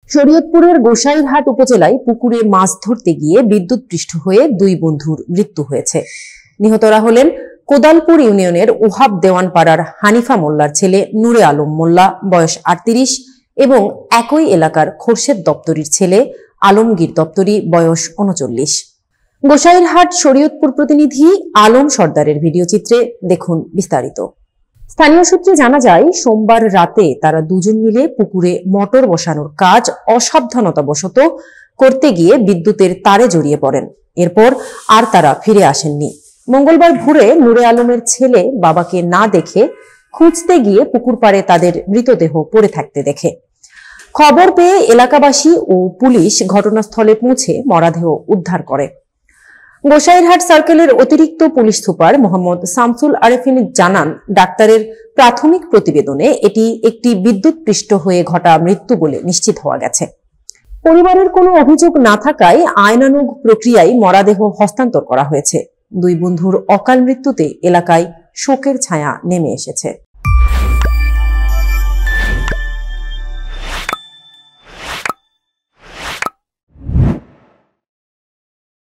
শরীয়তপুরের গোসাইরহাট উপজেলায় পুকুরে মাছ ধরতে গিয়ে বিদ্যুৎপৃষ্ট হয়ে দুই বন্ধুর মৃত্যু হয়েছে। নিহতরা হলেন কোদালপুর ইউনিয়নের ওহাব দেওয়ানপাড়ার হানিফা মোল্লার ছেলে নূরে আলম মোল্লা, বয়স 38, এবং একই এলাকার খোরশেদ দপ্তরির ছেলে আলমগীর দপ্তরি, বয়স 39। গোসাইরহাট শরীয়তপুর প্রতিনিধি আলম সর্দারের ভিডিও চিত্রে দেখুন বিস্তারিত। স্থানীয় সূত্রে জানা যায়, সোমবার রাতে তারা দুজন মিলে পুকুরে মোটর বসানোর কাজ অসাবধানতাবশত করতে গিয়ে বিদ্যুতের তারে জড়িয়ে পড়েন। এরপর আর তারা ফিরে আসেননি। মঙ্গলবার ভোরে নূরে আলমের ছেলে বাবাকে না দেখে খুঁজতে গিয়ে পুকুর পাড়ে তাদের মৃতদেহ পড়ে থাকতে দেখে। খবর পেয়ে এলাকাবাসী ও পুলিশ ঘটনাস্থলে পৌঁছে মরদেহ উদ্ধার করে। গোসাইরহাট সার্কেলের অতিরিক্ত পুলিশ সুপার মোহাম্মদ শামসুল আরেফিন জানান, ডাক্তারের প্রাথমিক প্রতিবেদনে এটি একটি বিদ্যুৎপৃষ্ট হয়ে ঘটা মৃত্যু বলে নিশ্চিত হওয়া গেছে। পরিবারের কোনো অভিযোগ না থাকায় আইনানুগ প্রক্রিয়ায় মরদেহ হস্তান্তর করা হয়েছে। দুই বন্ধুর অকাল মৃত্যুতে এলাকায় শোকের ছায়া নেমে এসেছে।